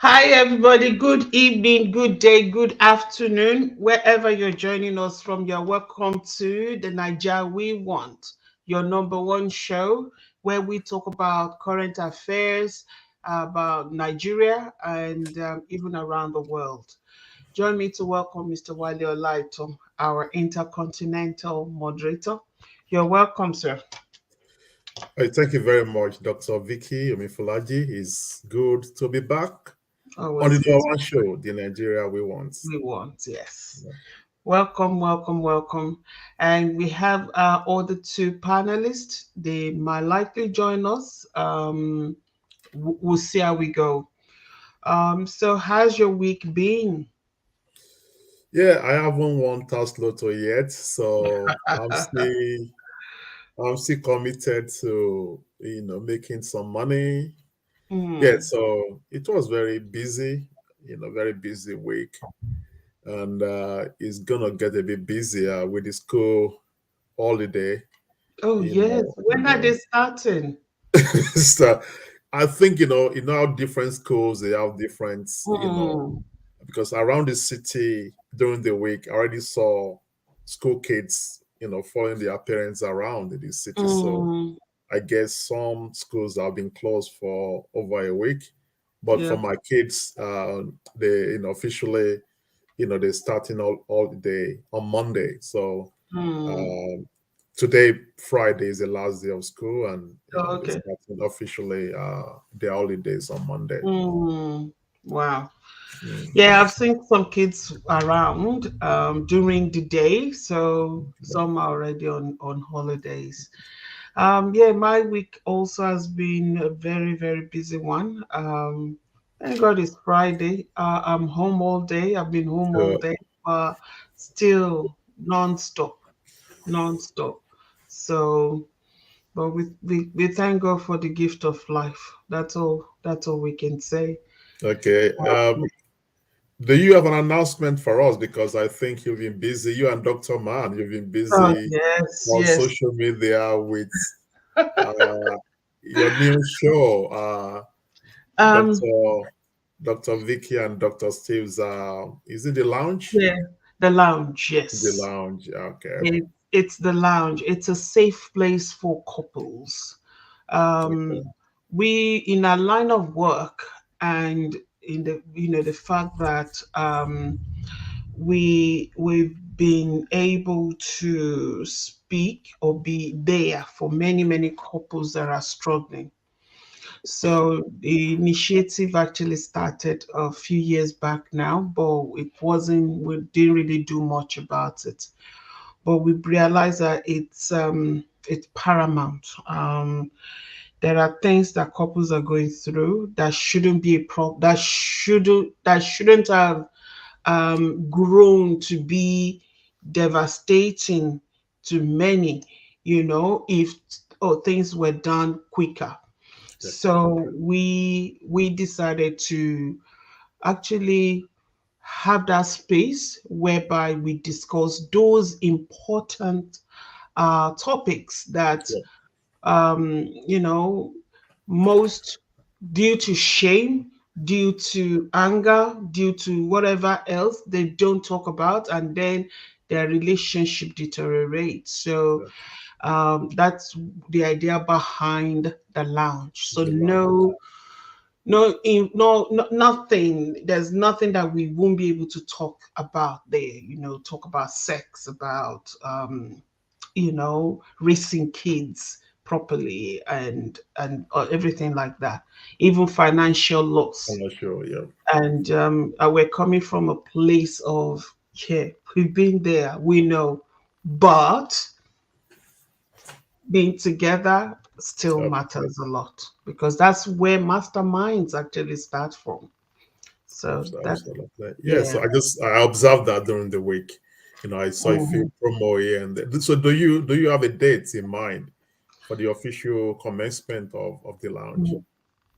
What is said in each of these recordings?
Hi, everybody. Good evening, good day, good afternoon. Wherever you're joining us from, you're welcome to the Nigeria We Want, your number one show where we talk about current affairs, about Nigeria, and even around the world. Join me to welcome Mr. Wale Olaito, our intercontinental moderator. You're welcome, sir. Hey, thank you very much, Dr. Vicky Omifulaji. It's good to be back on the Always good number to one show, the Nigeria we want. we want, yes. Welcome, welcome, welcome. And we have our other two panelists. They might likely join us. We'll see how we go. So how's your week been? Yeah, I haven't won Task Lotto yet, so I'm still committed to making some money. Yeah, Hmm. so it was very busy, very busy week, and it's gonna get a bit busier with the school holiday. Oh You yes. know, you When are know. they starting? So I think how different schools they have different, Hmm. because around the city during the week, I already saw school kids, following their parents around in the city. So Hmm. I guess some schools have been closed for over a week, but for Yeah. my kids, they officially, they're starting all day on Monday. So Hmm. um, today, Friday, is the last day of school, and Oh, they're okay. starting officially their holidays on Monday. Hmm. Wow. Yeah, Mhm. I've seen some kids around during the day, so some are already on holidays. Yeah, my week also has been a very, very busy one. Thank God it's Friday. I'm home all day. I've been home all So, day, but still non-stop, non-stop. So, but we thank God for the gift of life. That's all. That's all we can say. okay. Do you have an announcement for us? Because I think you've been busy. You and Dr. Man, you've been Oh busy yes, on yes. social media with uh, your new show, Um, Dr. Vicky and Dr. Steve's. Is it the lounge? yeah, the lounge. The Yes. lounge. Okay. It's the lounge. It's a safe place for couples. Um, Okay. we in our line of work and in the fact that we've been able to speak or be there for many couples that are struggling. So the initiative actually started a few years back now, but we didn't really do much about it, but we realize that it's paramount. There are things that couples are going through that shouldn't be a problem. That shouldn't have grown to be devastating to many. If things were done quicker. So we decided to actually have that space whereby we discuss those important topics that Yeah. you know most, due to shame, due to anger, due to whatever else, they don't talk about, and then their relationship deteriorates. So Yeah. that's the idea behind the lounge. So The lounge. no, nothing. There's nothing that we won't be able to talk about there. Talk about sex, about raising kids properly, and everything like that. Even financial I'm loss. not sure. Yeah. And we're coming from a place of, yeah, we've been there. We know, but being together still Okay. matters a lot because that's where masterminds actually start from. So that, Absolutely. Yeah. yeah. So I observed that during the week. I saw a few Mhm. promo here and there. So do you have a date in mind for the official commencement of the lounge?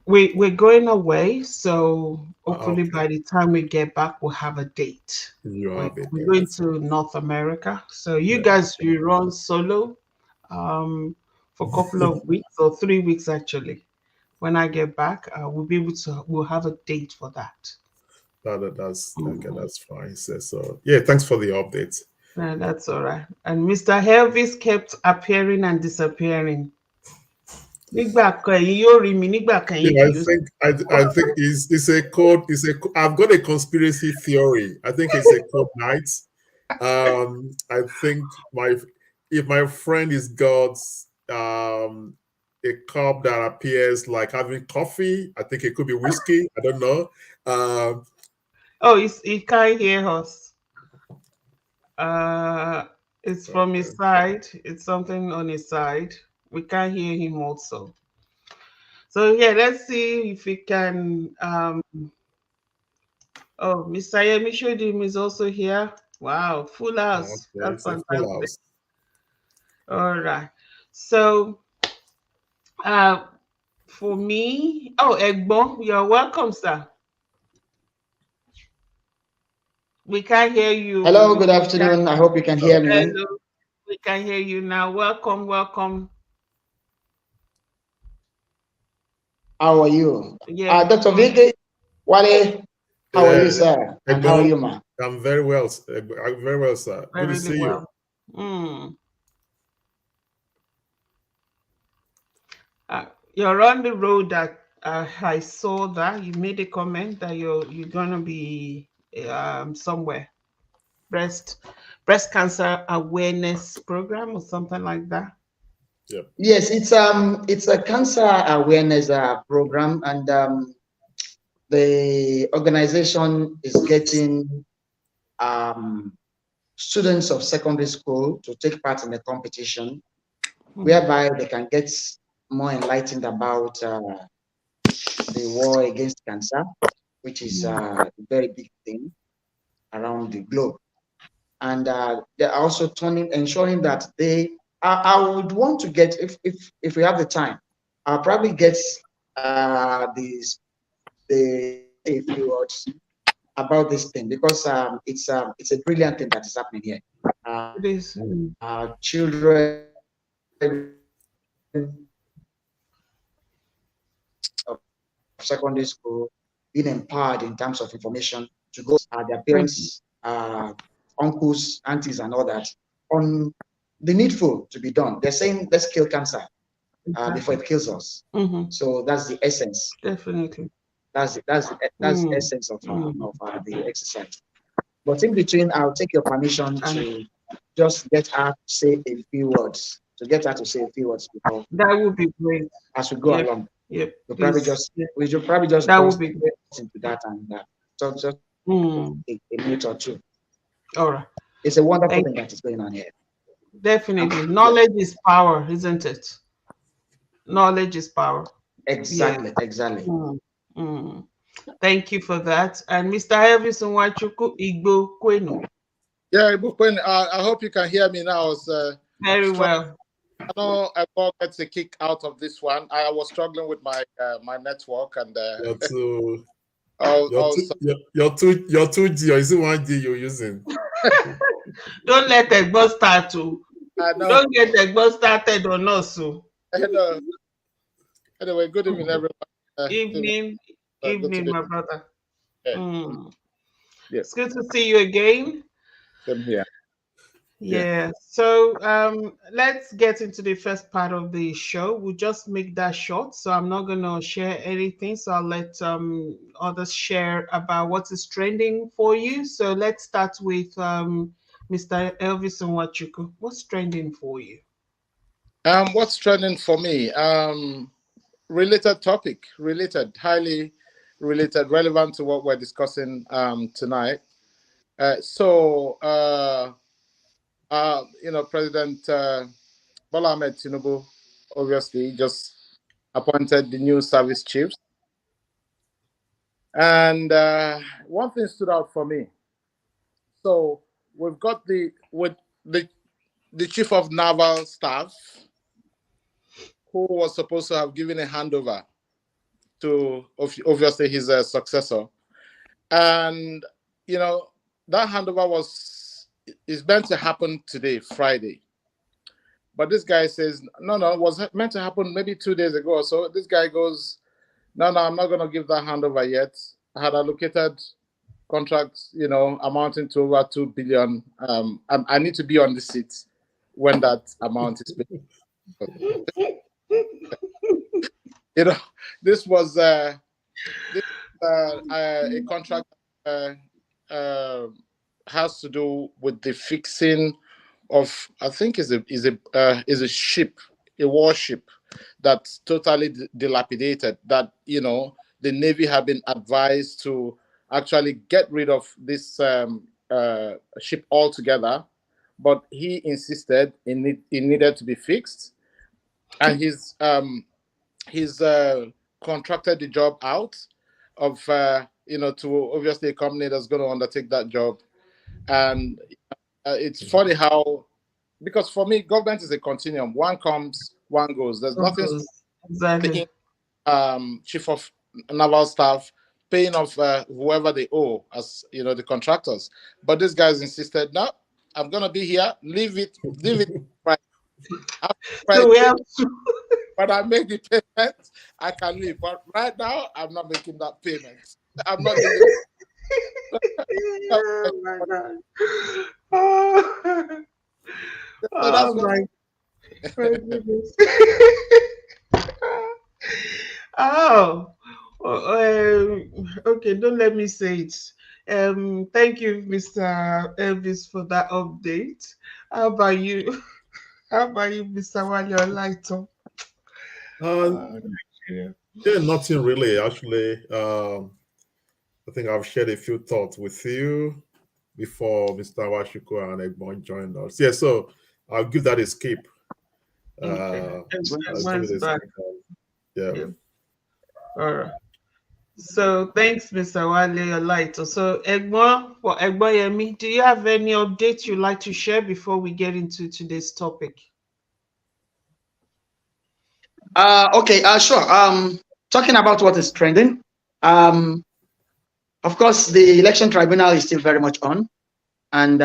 We're going away, so hopefully Okay. by the time we get back, we'll have a date. You have a We're going date. to North America. So you Yeah. guys will run solo um, for a couple of weeks or 3 weeks actually. when I get back, we'll have a date for that. That's okay. That's fine. So yeah, thanks for the update. That's all right. And Mr. Elvis kept appearing and disappearing. Nígbà kan ẹ̀yin yóò rí mi, nígbà kan ẹ̀yin Yeah, kì yóò. I think it's a code. I've got a conspiracy theory. I think it's a code night. I think if my friend is got a cup that appears like having coffee, I think it could be whiskey. I don't know. Oh, he can't hear us. It's from his side. It's something on his side. We can't hear him also. So yeah, let's see if we can. Oh, Mr. Yemi Shodim is also here. Wow, full house. Okay, That's it's a full fantastic. house. All right. So, uh, for me, oh, Egbo, you're welcome, sir. We can't hear you. Hello, good afternoon. I hope you can hear me. Hello, we can hear you now. Welcome, welcome. How are you? Yeah. Dr. Vicky, Wale, how are you, sir? And how are you, ma? I'm very well. I'm very well, sir. Good to see you. You're on the road that I saw that you made a comment that you're gonna be somewhere, breast cancer awareness program or something like that. Yep. Yes, it's a cancer awareness program, and the organization is getting students of secondary school to take part in a competition, whereby they can get more enlightened about the war against cancer, which is a very big thing around the globe. And they're also ensuring that I would want to get, if we have the time, I'll probably get the a few words about this thing, because it's a brilliant thing that is happening here. It is. Children of secondary school being empowered in terms of information to go their parents, uncles, aunties, and all that on the needful to be done. They're saying, let's kill cancer before it kills us. So that's the essence. Definitely. That's the essence of the exercise. But in between, I'll take your permission to just get her to say a few words. Before that would be great as we go along. Yep. We should probably just that would be great into that, and just a minute or two. All right. It's a wonderful thing that is going on here. Definitely. Knowledge is power, isn't it? Knowledge is power. Exactly. Thank you for that. And Mr. Elvis Nwachukwu, Igbo Kwenu. Yeah, Igbo Kwenu. I hope you can hear me now. Very well. I know I got a kick out of this one. I was struggling with my my network, and your 2G, or is it 1G you're using? Don't let the bus start to. Don't get the bus started on us. Anyway, good evening, Evening, everyone. my brother. Yeah. It's good to see you again. Same here. Yeah. So let's get into the first part of the show. We'll just make that short. So I'm not gonna share anything. So I'll let others share about what is trending for you. So let's start with Mr. Elvis Nwachukwu. What's trending for you? What's trending for me? Related topic, highly related, relevant to what we're discussing tonight. President Bola Tinubu obviously just appointed the new service chiefs, and one thing stood out for me. So we've got the chief of naval staff, who was supposed to have given a handover to obviously his successor, and that handover is meant to happen today, Friday. But this guy says, no, it was meant to happen maybe 2 days ago. So this guy goes, No, I'm not going to give that handover yet. I had allocated contracts, amounting to over 2 billion. I need to be on the seat when that amount is paid. This was a contract has to do with the fixing of, I think, is a ship, a warship that's totally dilapidated. That the Navy have been advised to actually get rid of this ship altogether, but he insisted it needed to be fixed, and he's contracted the job out of to obviously a company that's going to undertake that job. And it's funny how, because for me, government is a continuum. One comes, one goes. There's nothing exactly. Chief of Naval Staff paying off whoever they owe, as the contractors. But these guys insisted, no, I'm gonna be here. Leave it right. So we have to. When I make the payment, I can leave. But right now, I'm not making that payment. I'm not doing it. Oh my God. Oh, oh my goodness. Oh, okay. Don't let me say it. Thank you, Mr. Elvis, for that update. How about you? How about you, Mr. Wale Olaito? Yeah, nothing really. Actually, I think I've shared a few thoughts with you before Mr. Washiko and Egbon joined us. Yeah, so I'll give that a skip. Okay. Yeah. All right. So thanks, Mr. Wale Olaito. So Egbon, for Egbon Yemi, do you have any updates you'd like to share before we get into today's topic? Okay, sure. Talking about what is trending. Of course, the election tribunal is still very much on, and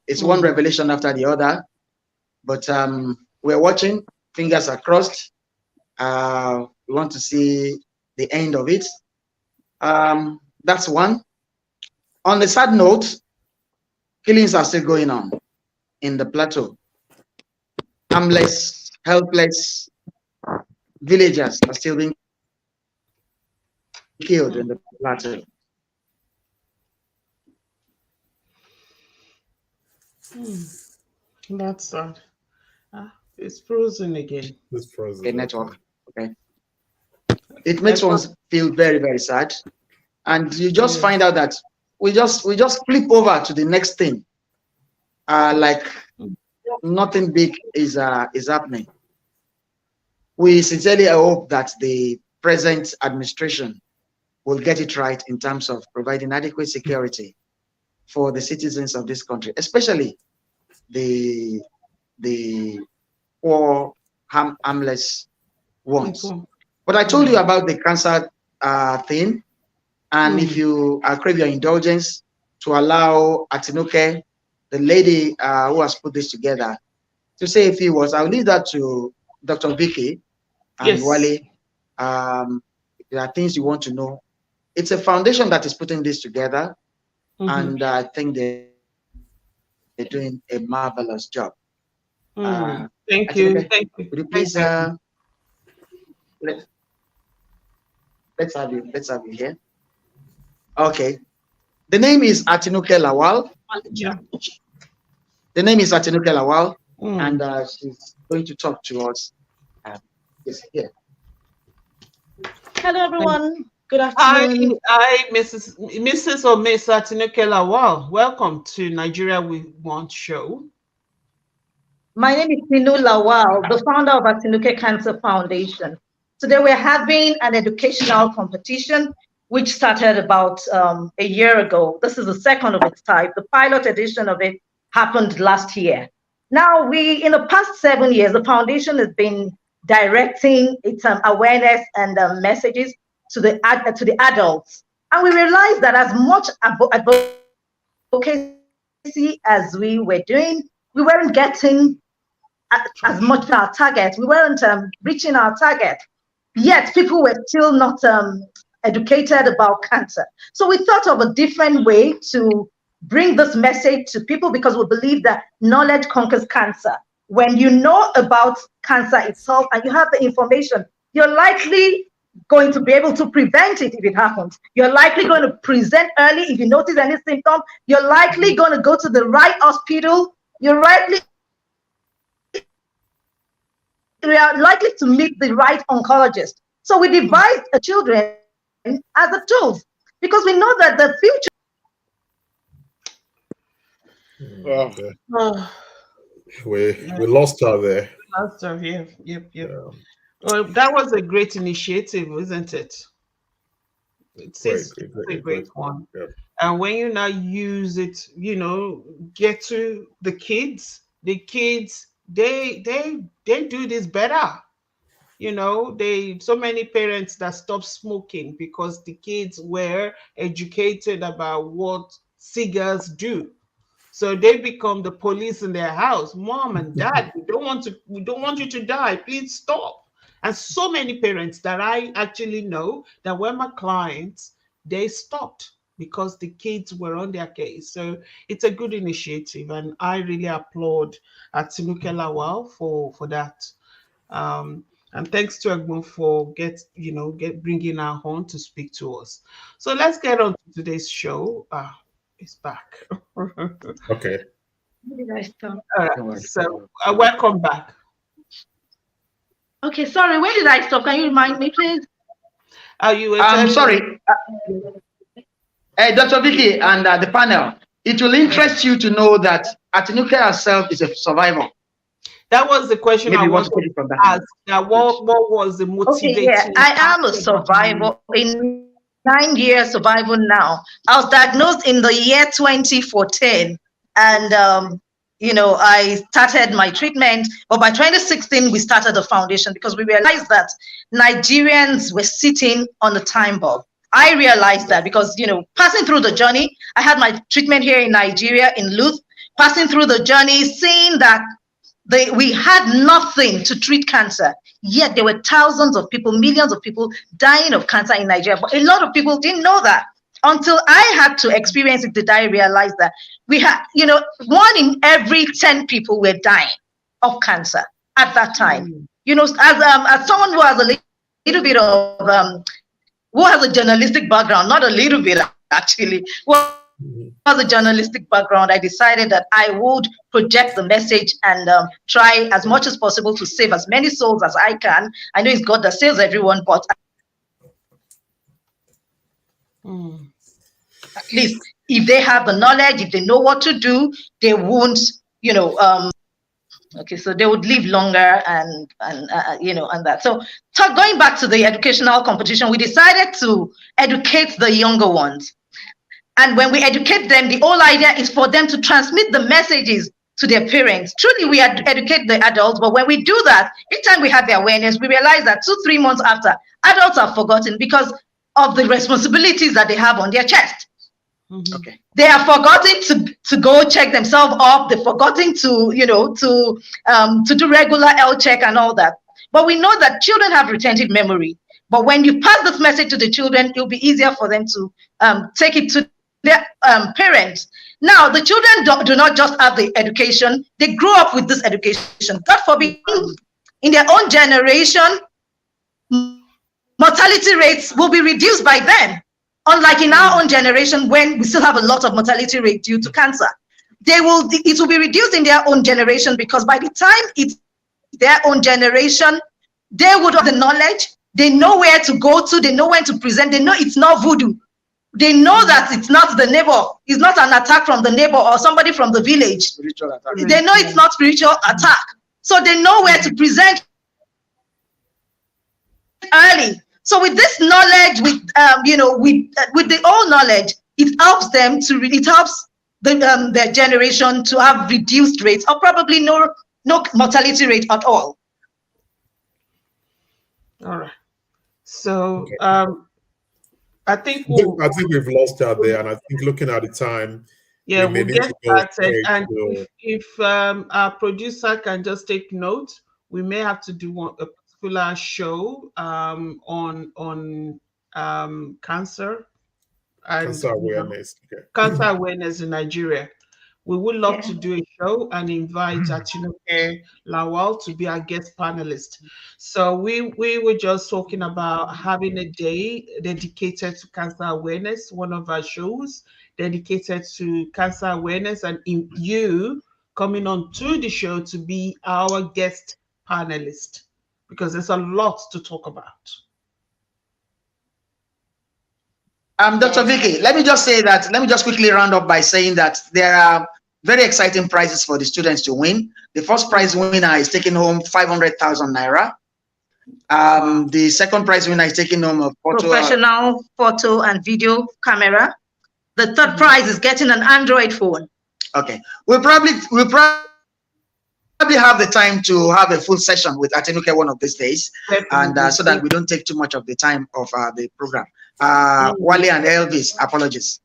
it's one revelation after the other. But we're watching. Fingers are crossed. We want to see the end of it. That's one. On the sad note, killings are still going on in the plateau. Harmless, helpless villagers are still being killed in the plateau. That's sad. It's frozen again. It's frozen. Okay, network. Okay. It makes one feel very, very sad. And you just find out that we just flip over to the next thing. Like nothing big is happening. We sincerely hope that the present administration will get it right in terms of providing adequate security for the citizens of this country, especially the poor, harmless ones. But I told you about the cancer thing, and if you crave your indulgence to allow Atinuke, the lady who has put this together, to say a few words, I'll leave that to Dr. Vicky and Wale. There are things you want to know. It's a foundation that is putting this together, and I think they're doing a marvelous job. Thank you. Thank you. Would you please let's have you here. Okay. The name is Atinuke Lawal. The name is Atinuke Lawal, and she's going to talk to us. Here. Hello, everyone. Good afternoon. Hi, Mrs. or Miss Atinuke Lawal. Welcome to Nigeria We Want show. My name is Tinu Lawal, the founder of Atinuke Cancer Foundation. Today we're having an educational competition which started about a year ago. This is the second of its type. The pilot edition of it happened last year. Now, in the past 7 years, the foundation has been directing its awareness and messages to the adults. And we realized that as much advocacy as we were doing, we weren't getting as much our target. We weren't reaching our target. yet people were still not educated about cancer. So we thought of a different way to bring this message to people, because we believe that knowledge conquers cancer. When you know about cancer itself and you have the information, you're likely going to be able to prevent it if it happens. You're likely going to present early if you notice any symptom. You're likely going to go to the right hospital. You're likely to meet the right oncologist. So we devised children as a tools, because we know that the future. We lost her there. Lost her. Yep. Well, that was a great initiative, isn't it? It's a great one. Yeah. And when you now use it, get to the kids they do this better. So many parents that stop smoking because the kids were educated about what cigars do. So they become the police in their house. Mom and dad, we don't want you to die. Please stop. And so many parents that I actually know that were my clients, they stopped because the kids were on their case. So it's a good initiative, and I really applaud Tinubu Lawal for that. And thanks to Egbon for bringing her on to speak to us. So let's get on to today's show. It's back. Okay. So welcome back. Okay, sorry, where did I stop? Can you remind me, please? I'm sorry. Dr. Vicky and the panel, it will interest you to know that Tinubu herself is a survivor. That was the question. Maybe I wanted to ask. What was the motivating? Okay, yeah, I am a survivor. In 9 years survival now. I was diagnosed in the year 2014, and I started my treatment. But by 2016, we started the foundation because we realized that Nigerians were sitting on the time bomb. I realized that because, passing through the journey, I had my treatment here in Nigeria, in Luth, passing through the journey, seeing that we had nothing to treat cancer, yet there were thousands of people, millions of people dying of cancer in Nigeria. But a lot of people didn't know that. Until I had to experience it, did I realize that we had, 1 in every 10 people were dying of cancer at that time. As someone who has a little bit of, who has a journalistic background, not a little bit actually, has a journalistic background, I decided that I would project the message and try as much as possible to save as many souls as I can. I know it's God that saves everyone, but at least if they have the knowledge, if they know what to do, they won't, okay, so they would live longer and that. So going back to the educational competition, we decided to educate the younger ones. And when we educate them, the whole idea is for them to transmit the messages to their parents. Truly, we educate the adults, but when we do that, each time we have the awareness, we realize that 2-3 months after, adults are forgotten because of the responsibilities that they have on their chest. Okay. They are forgotten to go check themselves up. They're forgotten to do regular health check and all that. But we know that children have retentive memory. But when you pass this message to the children, it'll be easier for them to take it to their parents. Now, the children do not just have the education, they grow up with this education. God forbid, in their own generation, mortality rates will be reduced by then. Unlike in our own generation, when we still have a lot of mortality rate due to cancer. It will be reduced in their own generation because by the time it's their own generation, they would have the knowledge, they know where to go to, they know when to present, they know it's not voodoo. They know that it's not the neighbor, it's not an attack from the neighbor or somebody from the village. They know it's not spiritual attack. So they know where to present early. So with this knowledge, with the old knowledge, it helps them it helps their generation to have reduced rates or probably no mortality rate at all. All right. So I think we've lost her there, and I think looking at the time, we'll get started. And if our producer can just take note, we may have to do a particular show on cancer and Cancer awareness. Okay. cancer awareness in Nigeria. We would love to do a show and invite Atinoke Lawal to be our guest panelist. So we were just talking about having a day dedicated to cancer awareness, one of our shows dedicated to cancer awareness, and in you coming on to the show to be our guest panelist because there's a lot to talk about. Dr. Vicky, let me just say that, let me just quickly round up by saying that there are very exciting prizes for the students to win. The first prize winner is taking home 500,000 naira. The second prize winner is taking home a professional photo and video camera. The third prize is getting an Android phone. Okay, we'll probably have the time to have a full session with Atinuke one of these days, and so that we don't take too much of the time of the program. Wale and Elvis, apologies.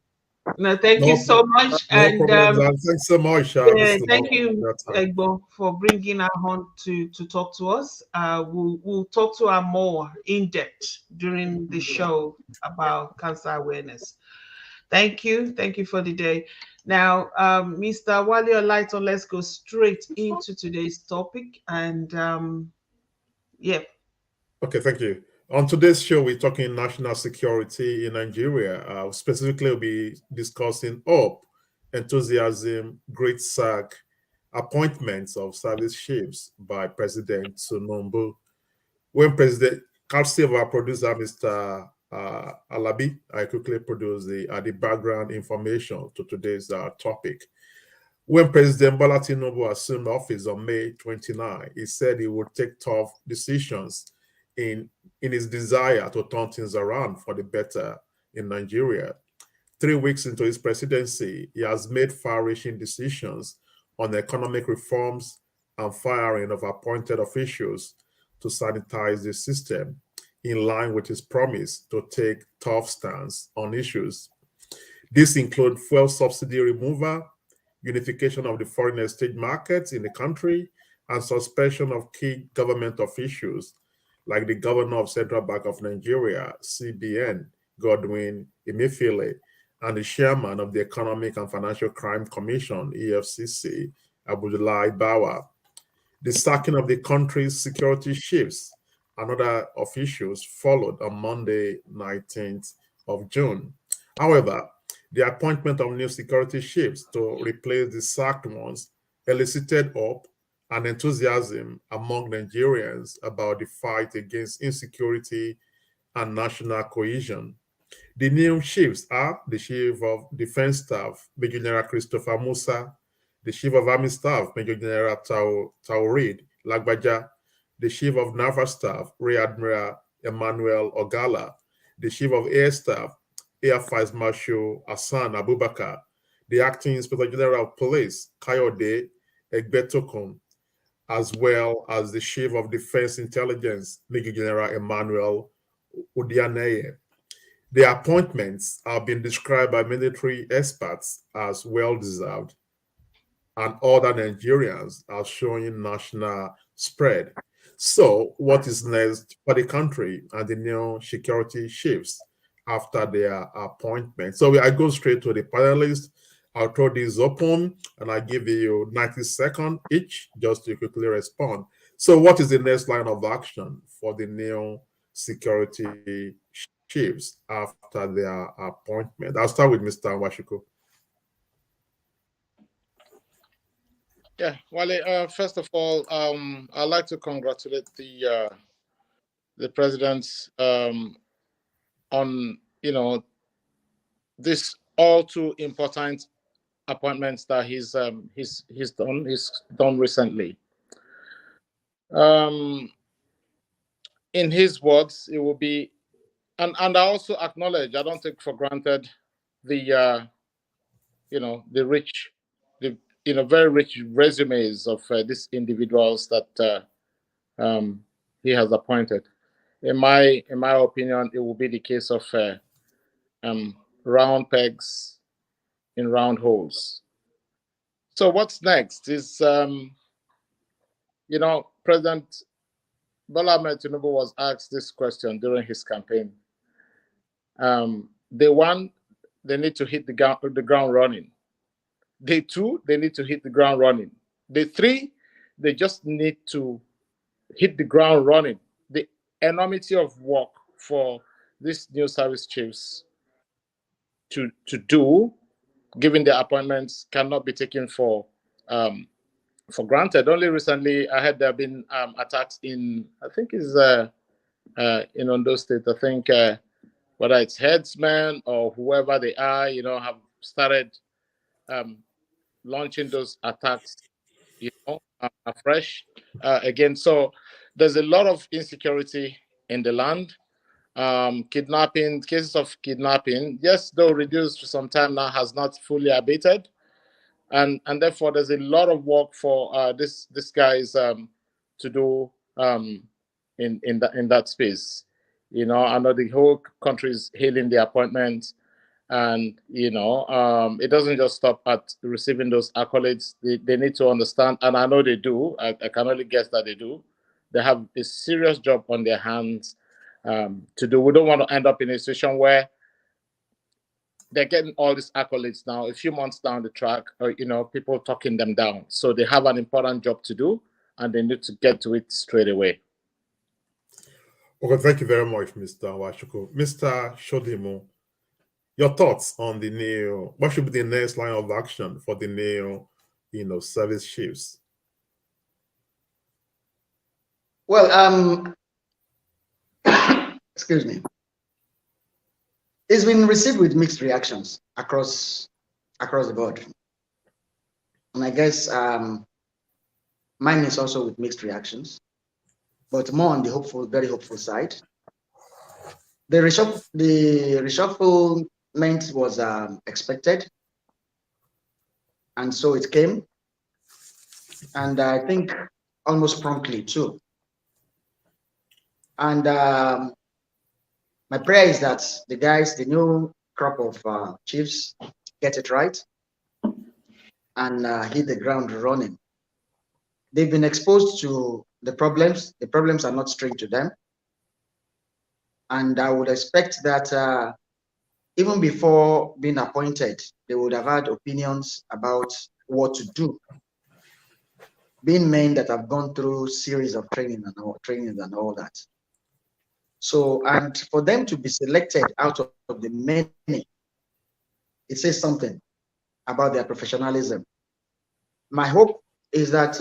No, thank you so much. No problems. Thanks so much. Thank you, Egbo, for bringing her on to talk to us. We'll talk to her more in depth during the show about cancer awareness. Thank you. Thank you for the day. Now, Mr. Wale Olaito, let's go straight into today's topic. And yeah. Okay, thank you. On today's show, we're talking national security in Nigeria. Specifically, we'll be discussing hope, enthusiasm, great sack, appointments of service chiefs by President Tinubu. When President, courtesy of our producer, Mr. Alabi, I quickly produce the background information to today's topic. When President Bola Tinubu assumed office on May 29, he said he would take tough decisions in his desire to turn things around for the better in Nigeria. 3 weeks into his presidency, he has made far-reaching decisions on economic reforms and firing of appointed officials to sanitize the system, in line with his promise to take tough stance on issues. These include fuel subsidy removal, unification of the foreign exchange markets in the country, and suspension of key government officials like the governor of Central Bank of Nigeria, CBN, Godwin Emefiele, and the chairman of the Economic and Financial Crime Commission, EFCC, Abdullahi Bawa. The sacking of the country's security chiefs and other officials followed on Monday, 19th of June. However, the appointment of new security chiefs to replace the sacked ones elicited hope and enthusiasm among Nigerians about the fight against insecurity and national cohesion. The new chiefs are the Chief of Defense Staff, Major General Christopher Musa, the Chief of Army Staff, Major General Taurid Lagbaja, the Chief of Naval Staff, Rear Admiral Emmanuel Ogala, the Chief of Air Staff, Air Vice Marshal Hassan Abubakar, the Acting Inspector General of Police, Kayode Egbetokun, as well as the Chief of Defense Intelligence, Major General Emmanuel Udianeye. The appointments have been described by military experts as well-deserved, and other Nigerians are showing national spread. So what is next for the country and the new security chiefs after their appointment? So I go straight to the panelists. I'll throw this open and I give you 90 seconds each just to quickly respond. So what is the next line of action for the new security chiefs after their appointment? I'll start with Mr. Washiku. Yeah, Wale, first of all, I'd like to congratulate the president on, this all too important appointments that he's done recently. In his words, it will be, and I also acknowledge, I don't take for granted the very rich resumes of these individuals that he has appointed. In my opinion, it will be the case of round pegs in round holes. So what's next is, President Bola Tinubu was asked this question during his campaign. Day one, they need to hit the ground running. Day two, they need to hit the ground running. Day three, they just need to hit the ground running. The enormity of work for these new service chiefs to do, given their appointments, cannot be taken for granted. Only recently, I heard there have been attacks in, I think it's in Ondo State. I think whether it's headsmen or whoever they are, have started launching those attacks, afresh again. So there's a lot of insecurity in the land. Kidnapping, cases of kidnapping, yes, though reduced for some time now, has not fully abated, and therefore there's a lot of work for this guys to do in that space. I know the whole country is hailing the appointment, and it doesn't just stop at receiving those accolades. They need to understand, and I know they do. I can only guess that they do. They have a serious job on their hands to do. We don't want to end up in a situation where they're getting all these accolades now, a few months down the track, or people talking them down. So they have an important job to do, and they need to get to it straight away. Okay, thank you very much, Mr. Washuku. Mr. Shodimo, your thoughts on the new, what should be the next line of action for the new, service chiefs? Well, excuse me. It's been received with mixed reactions across the board, and I guess mine is also with mixed reactions, but more on the hopeful, very hopeful side. The reshufflement was expected, and so it came, and I think almost promptly too. And my prayer is that the new crop of chiefs, get it right and hit the ground running. They've been exposed to the problems. The problems are not strange to them. And I would expect that even before being appointed, they would have had opinions about what to do. Being men that have gone through series of training and all that. So, and for them to be selected out of the many, it says something about their professionalism. My hope is that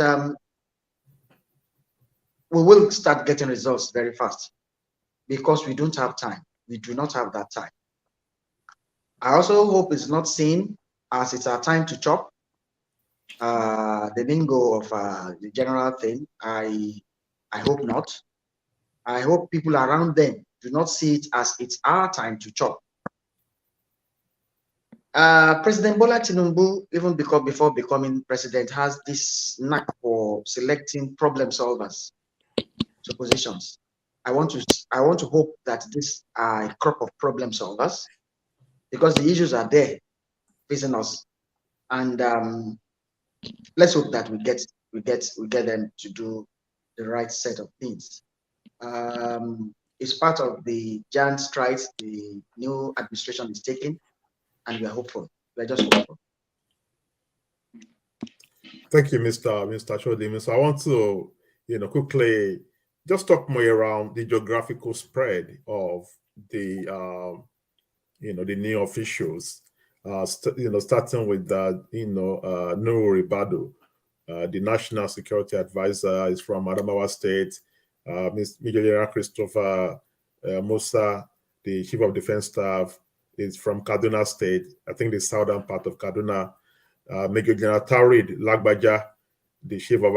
we will start getting results very fast, because we don't have time. We do not have that time. I also hope it's not seen as it's our time to chop. The lingo of the general thing. I hope not. I hope people around them do not see it as it's our time to chop. President Bola Tinubu, even before becoming president, has this knack for selecting problem solvers to positions. I want to hope that this are a crop of problem solvers, because the issues are there facing us, and let's hope that we get them to do the right set of things. It's part of the giant strides the new administration is taking, and we are hopeful. We're just hopeful. Thank you, Mr. Shodimo. So I want to, quickly just talk more around the geographical spread of the, the new officials. Starting with Nuru Ribadu, the National Security Advisor, is from Adamawa State. Major General Christopher Musa, the Chief of Defense Staff, is from Kaduna State. I think the southern part of Kaduna. Major General Taurid Lagbaja, the Chief of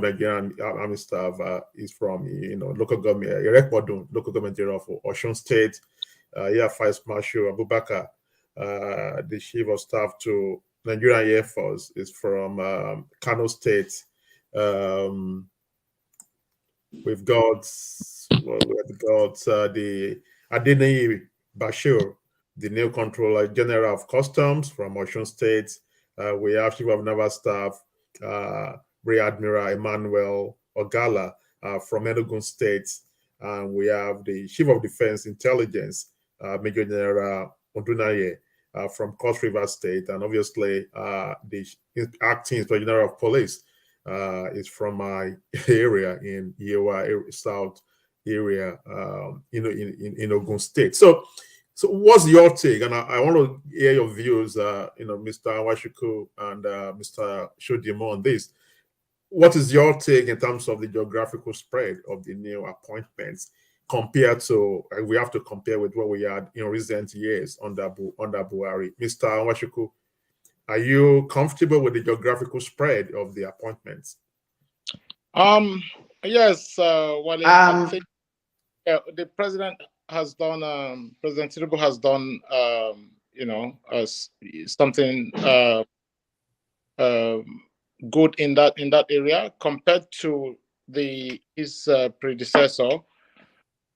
Nigerian Army Staff, is from local government, Irekmodun, local government area of Osun State. Air Vice Marshal Abubakar, the Chief of Staff to Nigerian Air Force, is from Kano State. We've got the Adeniyi Bashir, the new Controller General of Customs from Osun State. We have Chief of Naval Staff, Rear Admiral Emmanuel Ogala, from Enugu State. And we have the Chief of Defense Intelligence, Major General Odunaye, from Cross River State. And obviously, the Acting Inspector General of Police is from my area in Yewa South area, in Ogun State. So what's your take? And I want to hear your views, Mr. Awashiku and Mr. Shodimo on this. What is your take in terms of the geographical spread of the new appointments compared to, we have to compare with what we had in recent years under Buhari? Mr. Awashiku, are you comfortable with the geographical spread of the appointments? Yes, I think the president has done, President Tinubu has done, something good in that area compared to his predecessor,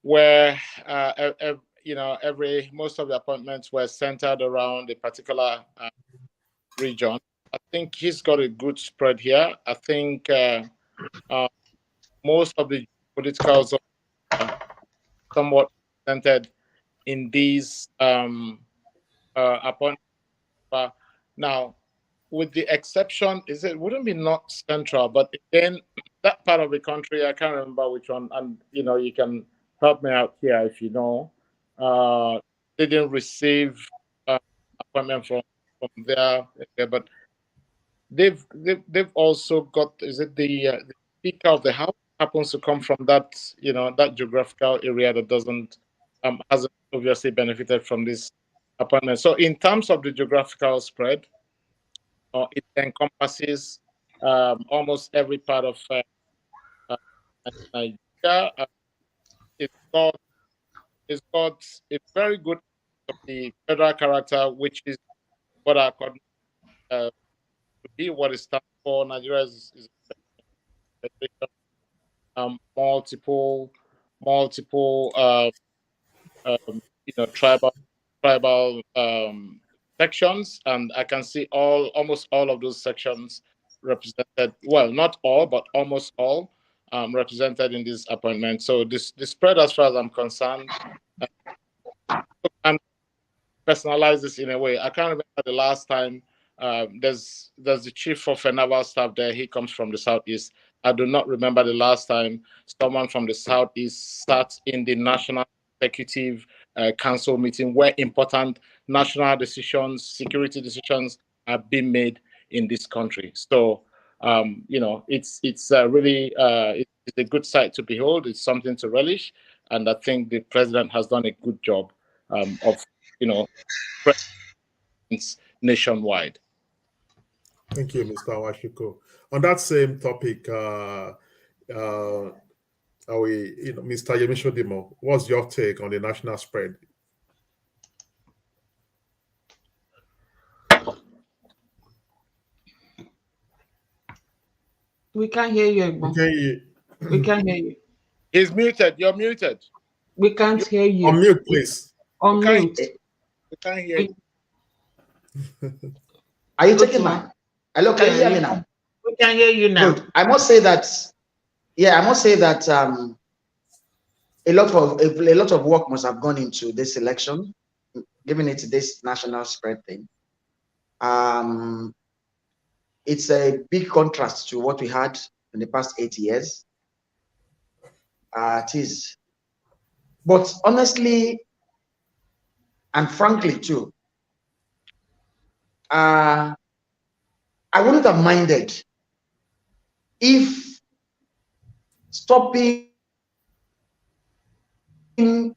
where most of the appointments were centered around a particular region. I think he's got a good spread here. I think most of the politicals are somewhat centered in these appointments. Now, with the exception, it wouldn't be not central, but again, that part of the country, I can't remember which one, and you can help me out here if you know. They didn't receive appointment from there, but they've also got, the Speaker of the House happens to come from that that geographical area that hasn't obviously benefited from this appointment. So in terms of the geographical spread, it encompasses almost every part of Nigeria. It's got a very good of the federal character, which is what I call to be what it stands for. Nigeria is multiple tribal sections, and I can see almost all of those sections represented. Well, not all, but almost all represented in this appointment. So the spread, as far as I'm concerned, I'm personalize this in a way. I can't remember the last time. There's the chief of a naval staff there. He comes from the southeast. I do not remember the last time someone from the southeast sat in the National Executive Council meeting where important national decisions, security decisions are being made in this country. So, it's really it's a good sight to behold. It's something to relish, and I think the president has done a good job of presence nationwide. Thank you, Mr. Awashiku. On that same topic, Mr. Yemishodimo, what's your take on the national spread? We can't hear you. We can't hear you. He's muted. You're muted. We can't hear you. Unmute, please. Unmute. We can't hear you. Are you taking mine? Hello, can you hear me now? We can hear you now. Good. I must say that a lot of work must have gone into this election, giving it this national spread thing. It's a big contrast to what we had in the past 8 years. It is. But honestly, and frankly too, I wouldn't have minded if stopping the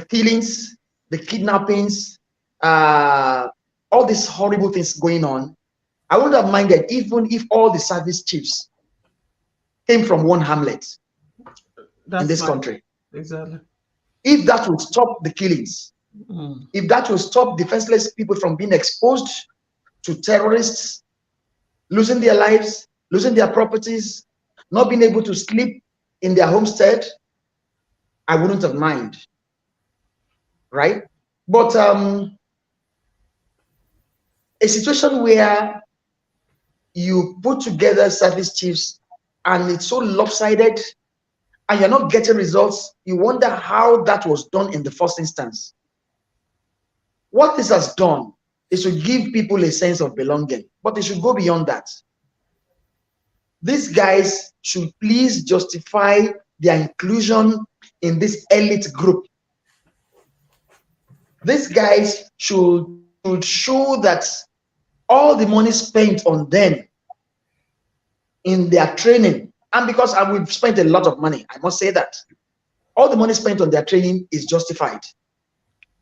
killings, the kidnappings, all these horrible things going on, I wouldn't have minded even if all the service chiefs came from one hamlet in this country. Exactly. If that would stop the killings, if that will stop defenseless people from being exposed to terrorists, losing their lives, losing their properties, not being able to sleep in their homestead, I wouldn't have minded, right? But a situation where you put together service chiefs and it's so lopsided, and you're not getting results, you wonder how that was done in the first instance. What this has done is to give people a sense of belonging, but it should go beyond that. These guys should please justify their inclusion in this elite group. These guys should show that all the money spent on them in their training, and because we've spent a lot of money, I must say that all the money spent on their training is justified.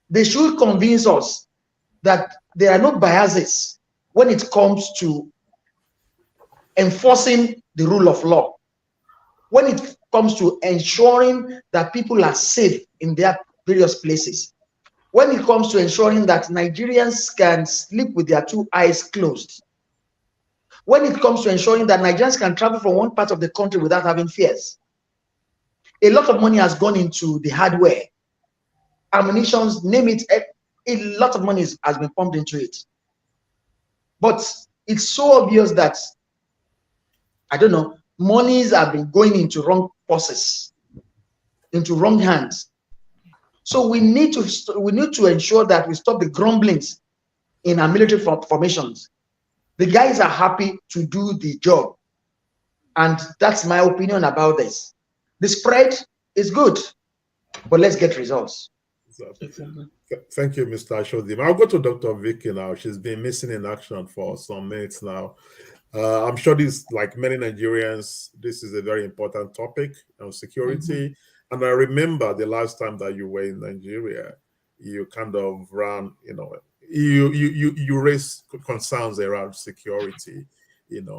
They should convince us that there are no biases when it comes to enforcing the rule of law, when it comes to ensuring that people are safe in their various places, when it comes to ensuring that Nigerians can sleep with their two eyes closed, when it comes to ensuring that Nigerians can travel from one part of the country without having fears. A lot of money has gone into the hardware, ammunition, name it, a lot of money has been pumped into it. But it's so obvious that, I don't know, monies have been going into wrong purses, into wrong hands. So we need to ensure that we stop the grumblings in our military formations. The guys are happy to do the job, and that's my opinion about this. The spread is good, but let's get results. Thank you, Mr. Ashodim. I'll go to Dr. Vicky now. She's been missing in action for some minutes now. I'm sure this, like many Nigerians, this is a very important topic on security. And I remember the last time that you were in Nigeria, you kind of ran, you raised concerns around security, and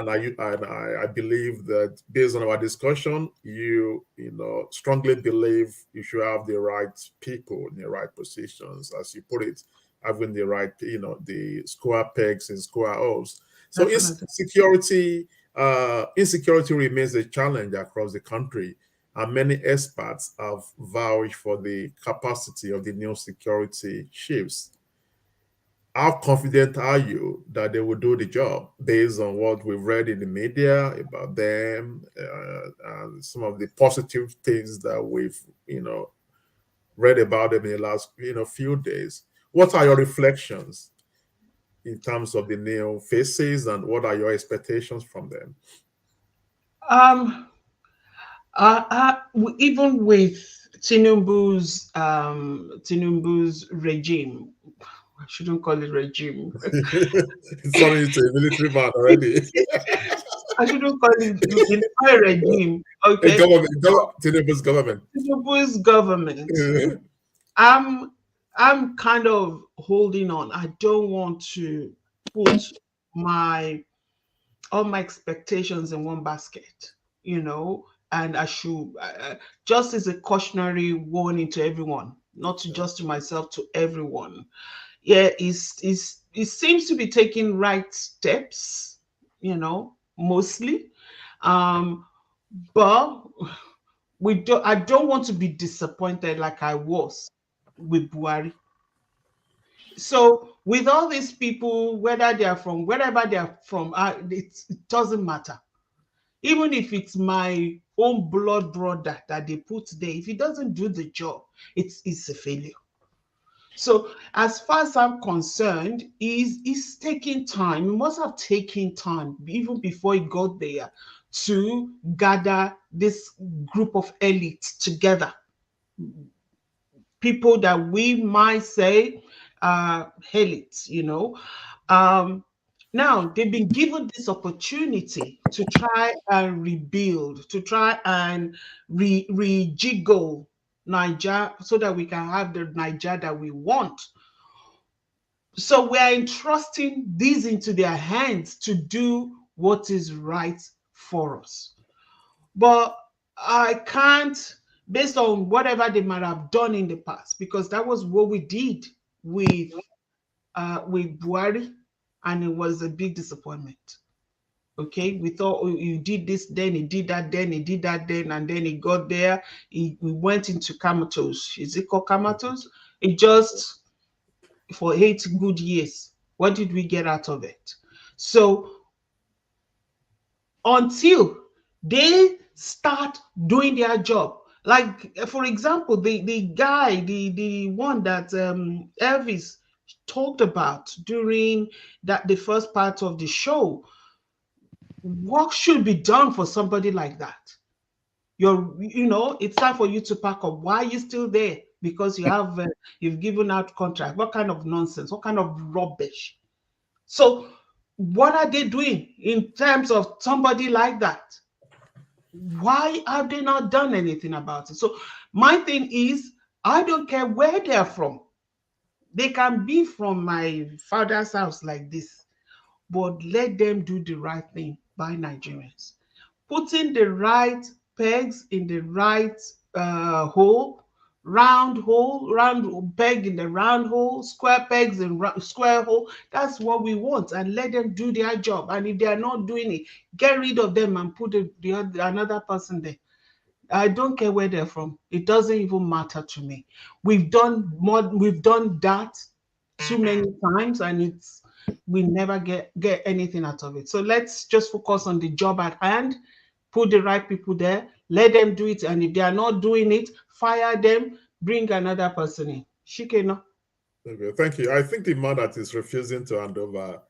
I believe that based on our discussion, you strongly believe you should have the right people in the right positions, as you put it, having the right, the square pegs and square holes. So insecurity remains a challenge across the country, and many experts have vouched for the capacity of the new security chiefs. How confident are you that they will do the job based on what we've read in the media about them, and some of the positive things that we've, read about them in the last, few days? What are your reflections in terms of the new faces, and what are your expectations from them? Even with Tinubu's regime, I shouldn't call it regime. It's turning into a military man already. I shouldn't call it a regime. Okay. Tinubu's government. Tinubu's government. I'm kind of holding on. I don't want to put all my expectations in one basket, and I should just as a cautionary warning to everyone, not to just to myself, to everyone. Yeah, it seems to be taking right steps, mostly. But I don't want to be disappointed like I was with Buhari. So with all these people, whether they are from wherever they are from, it doesn't matter. Even if it's my own blood brother that they put there, if he doesn't do the job, it's a failure. So as far as I'm concerned, it's taking time. He must have taken time even before he got there to gather this group of elites together. People that we might say elites, now they've been given this opportunity to try and rebuild, to try and rejiggle Niger so that we can have the Niger that we want. So we are entrusting these into their hands to do what is right for us. But I can't, based on whatever they might have done in the past, because that was what we did with Buhari, and it was a big disappointment. Okay, we thought, oh, you did this, then he did that, then he did that, then, and then he got there. We went into comatose. Is it called comatose? It just, for 8 good years, what did we get out of it? So until they start doing their job. Like, for example, the guy, the one that Elvis talked about during the first part of the show, what should be done for somebody like that? It's time for you to pack up. Why are you still there? Because you've given out contract. What kind of nonsense? What kind of rubbish? So what are they doing in terms of somebody like that? Why have they not done anything about it? So my thing is, I don't care where they're from. They can be from my father's house like this, but let them do the right thing by Nigerians. Putting the right pegs in the right round peg in the round hole, square pegs in square hole. That's what we want, and let them do their job. And if they are not doing it, get rid of them and put another person there. I don't care where they're from. It doesn't even matter to me. We've done that too many times, and we never get anything out of it. So let's just focus on the job at hand, put the right people there, let them do it, and if they are not doing it, fire them, bring another person in. Shikeno. Okay, thank you. I think the man that is refusing to hand over,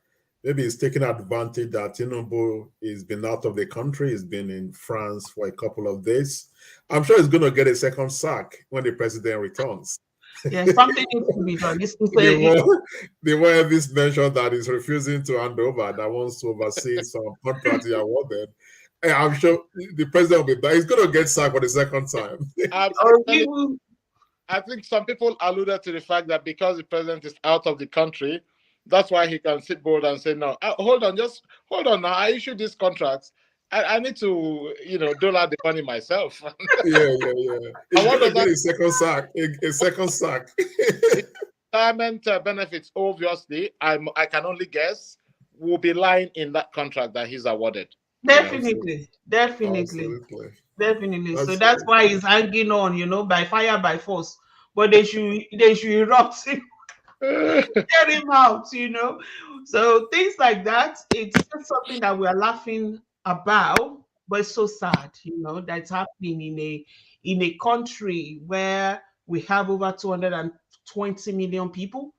maybe he's taking advantage that Tinubu has been out of the country. He's been in France for a couple of days. I'm sure he's going to get a second sack when the president returns. Yeah, something needs to be done. The one Elvis mentioned that he's refusing to hand over, that wants to oversee some contract he awarded. And I'm sure the president will be back. He's going to get sacked for the second time. I think some people alluded to the fact that because the president is out of the country, that's why he can sit bold and say, no, hold on, just hold on now. I issued these contracts. I need to, dole out the money myself. Yeah. He's going to get a second sack. A second sack. Retirement benefits, obviously, I can only guess, will be lying in that contract that he's awarded. Definitely. So that's why he's hanging on, by fire, by force. But they should erupt him, get him out. So things like that, it's just something that we are laughing about, but it's so sad, that's happening in a country where we have over 220 million people,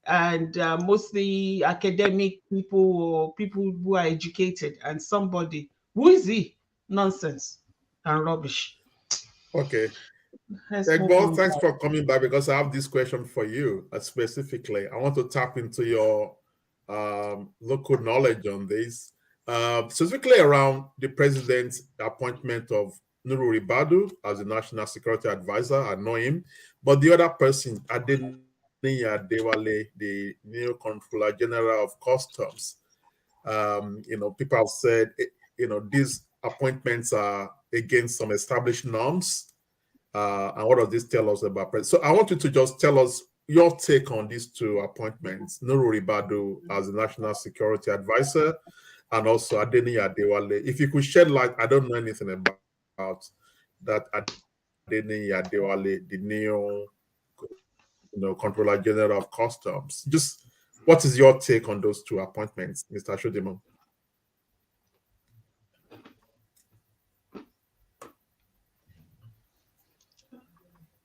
and mostly academic people or people who are educated, and somebody who is he? Nonsense and rubbish. Okay. Egbo, thanks for coming back, because I have this question for you specifically. I want to tap into your local knowledge on this, specifically around the president's appointment of Nuru Ribadu as the National Security Advisor. I know him, but the other person, Adeniyi Adewale, the new Controller General of Customs. People have said, these appointments are against some established norms. And what does this tell us about president? So I want you to just tell us your take on these two appointments, Nuru Ribadu as the National Security Advisor, and also Adeniyi Adewale. If you could shed light, I don't know anything about that Adeniyi Adewale, the new Controller General of Customs. Just what is your take on those two appointments, Mr. Shodimo?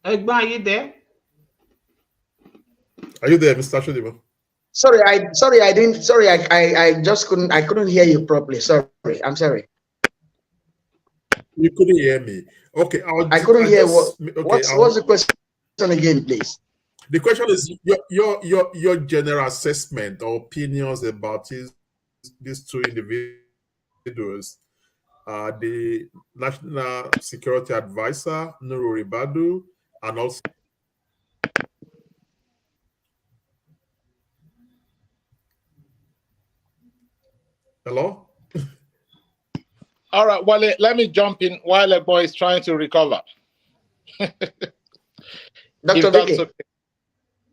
Egba, are you there? Are you there, Mr. Shodimo? I just couldn't hear you properly. Sorry, I'm sorry. You couldn't hear me. Okay, I couldn't hear what's the question again, please? The question is your general assessment or opinions about these two individuals, the National Security Advisor Nuru Ribadu, and also hello. All right, Wale, let me jump in while the boy is trying to recover. Dr. Vicky. Okay.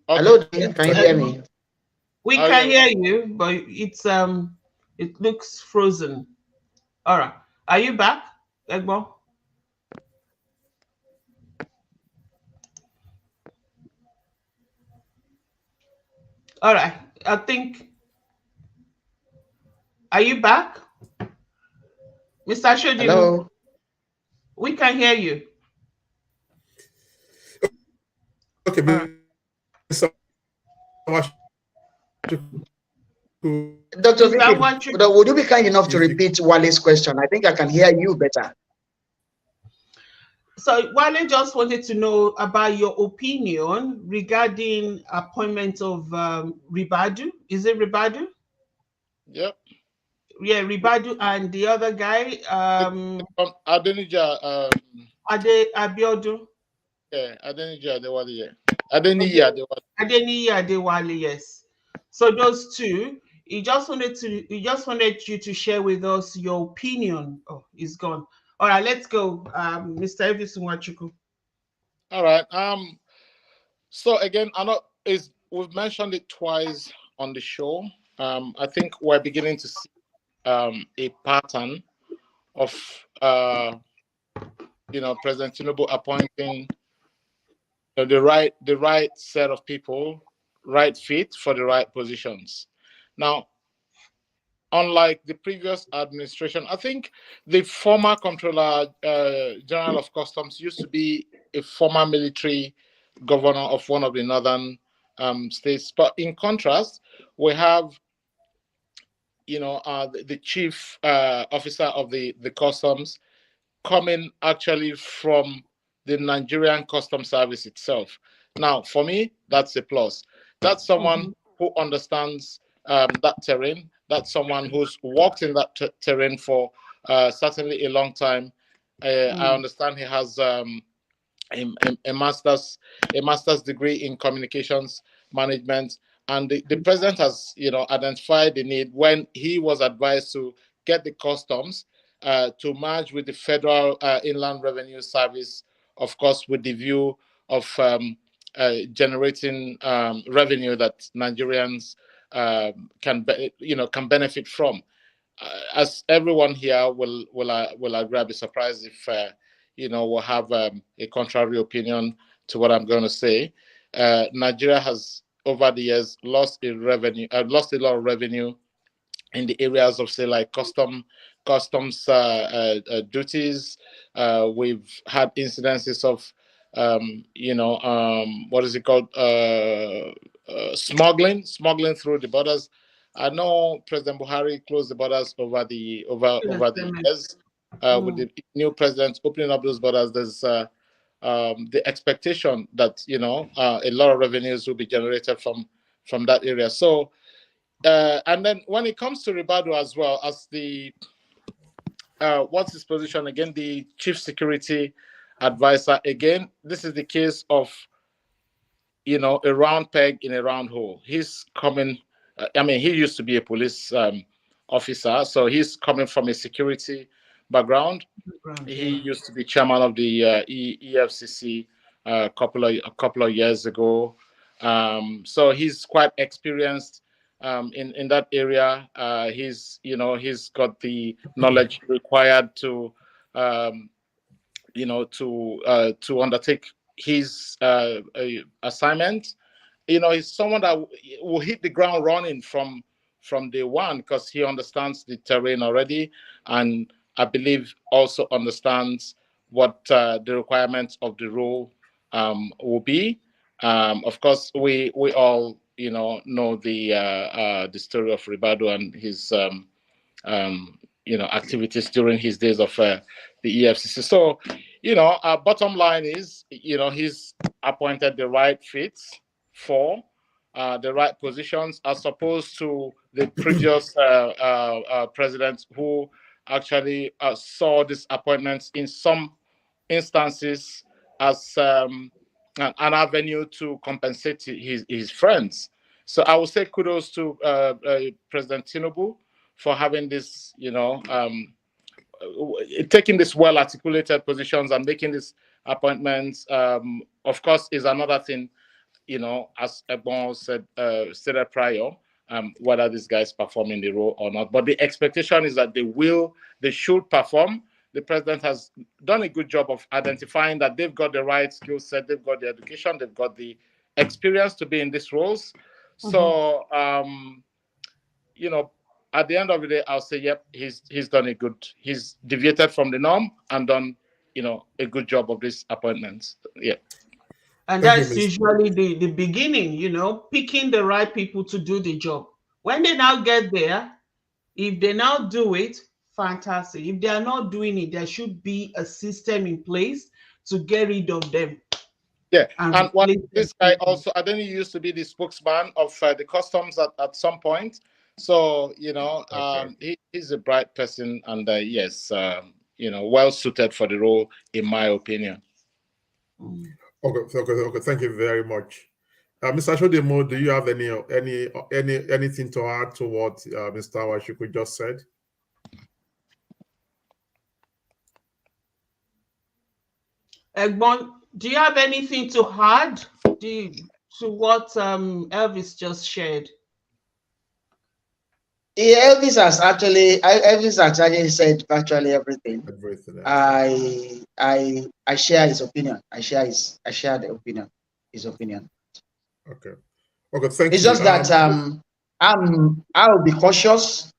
Hello, can you hear me? We can hear you, but it looks frozen. All right. Are you back, Egbo? All right. Are you back? Mr. Shodimu, Hello. we can hear you. Okay, Mr. Dr. Mr. Vicky, Nwachukwu, would you be kind enough to If you- repeat Wale's question? I think I can hear you better. so Wale just wanted to know about your opinion regarding appointment of Ribadu. Is it Ribadu? Yep. Yeah, Ribadu and the other guy, Adenija, Abiodun. yeah, Adenija Adewale, yeah. Adeniyi Adewale. Adeniyi Adewale, yes. So those two, he just wanted you to share with us your opinion. Oh, he's gone. All right, let's go. Mr. Evison Wachuku. All right. So again, I know we've mentioned it twice on the show. I think we're beginning to see a pattern of President Tinubu appointing the right set of people, right fit for the right positions. Now, unlike the previous administration, I think the former Comptroller General of Customs used to be a former military governor of one of the northern states. But in contrast, we have, the chief officer of the customs coming actually from the Nigerian Customs Service itself. Now, for me, that's a plus. That's someone who understands that terrain. That's someone who's walked in that terrain for certainly a long time. I understand he has a master's degree in communications management, and the president has identified the need when he was advised to get the customs to merge with the federal inland revenue service, of course with the view of generating revenue that Nigerians can benefit from. As everyone here will agree, I'll be surprised if we'll have a contrary opinion to what I'm going to say. Nigeria has over the years lost a lot of revenue in the areas of, say, like customs duties. We've had incidences of what is it called, smuggling through the borders. I know President Buhari closed the borders over the years. With the new president opening up those borders, there's the expectation that a lot of revenues will be generated from that area. So, and then when it comes to Ribadu as well, as the what's his position again? The chief security advisor. Again, this is the case of a round peg in a round hole. He's coming. He used to be a police officer, so he's coming from a security background. He used to be chairman of the EFCC a couple of years ago. So he's quite experienced in that area. He's got the knowledge required to to undertake his assignment. He's someone that will hit the ground running from day one because he understands the terrain already, and I believe also understands what the requirements of the role will be. Of course, we all know the story of Ribadu and his activities during his days of the EFCC. So, our bottom line is, he's appointed the right fits for the right positions, as opposed to the previous president who actually saw these appointments in some instances as an avenue to compensate his friends. So I would say kudos to President Tinubu for having this, taking these well-articulated positions and making these appointments. Of course, is another thing, as Ebon stated prior, whether these guys perform in the role or not. But the expectation is that they should perform. The president has done a good job of identifying that they've got the right skill set, they've got the education, they've got the experience to be in these roles. So, at the end of the day, I'll say, yep, he's done he's deviated from the norm and done, a good job of these appointments. Yeah. And Thank you, that's Ms. usually the beginning, picking the right people to do the job. When they now get there, if they now do it, fantastic. If they are not doing it, there should be a system in place to get rid of them. Yeah, And and what replace this them. guy also, I think he used to be the spokesman of the customs at some point. So he's a bright person, and yes, well suited for the role, in my opinion. Okay. Thank you very much, Mr. Shodemo. Do you have anything to add to what Mr. Washiku just said? Egbon, do you have anything to add to what Elvis just shared? Yeah, Elvis has actually said virtually everything. Everything. I share his opinion. I share the opinion. His opinion. Okay. Thank you. It's just that I will be cautious.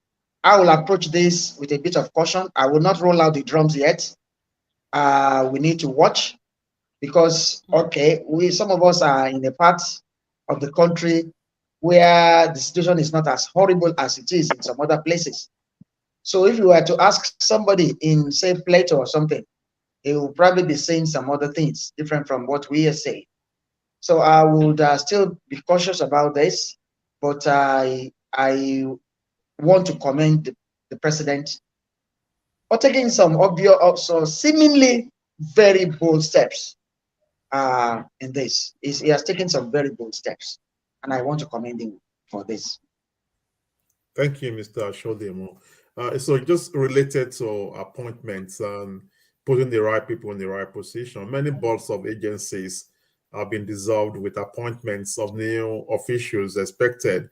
I will approach this with a bit of caution. I will not roll out the drums yet. We need to watch, because some of us are in a part of the country where the situation is not as horrible as it is in some other places. So if you were to ask somebody in, say, Plato or something, he will probably be saying some other things different from what we are saying. So I would still be cautious about this, but I want to commend the president for taking some obvious, also seemingly very bold steps in this. He has taken some very bold steps, and I want to commend him for this. Thank you, Mr. Shodemo. So just related to appointments and putting the right people in the right position, many boards of agencies have been dissolved with appointments of new officials expected.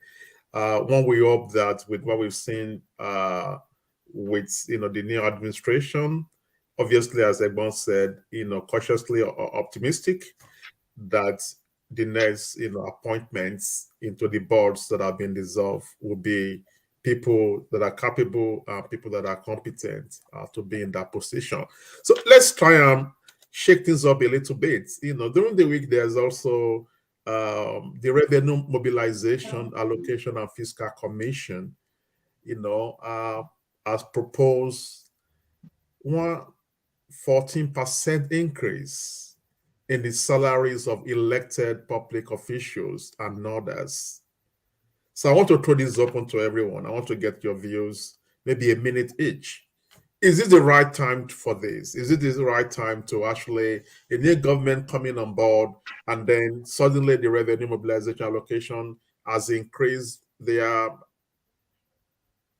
One, we hope that with what we've seen with the new administration, obviously, as Egbon said, cautiously optimistic that the next appointments into the boards that have been dissolved will be people that are capable, people that are competent to be in that position. So let's try and shake things up a little bit. During the week, there's also the Revenue Mobilization, Allocation, and Fiscal Commission, has proposed 14% increase in the salaries of elected public officials and others. So I want to throw this open to everyone. I want to get your views, maybe a minute each. Is this the right time for this? Is it the right time to actually, a new government coming on board, and then suddenly the Revenue Mobilization Allocation has increased their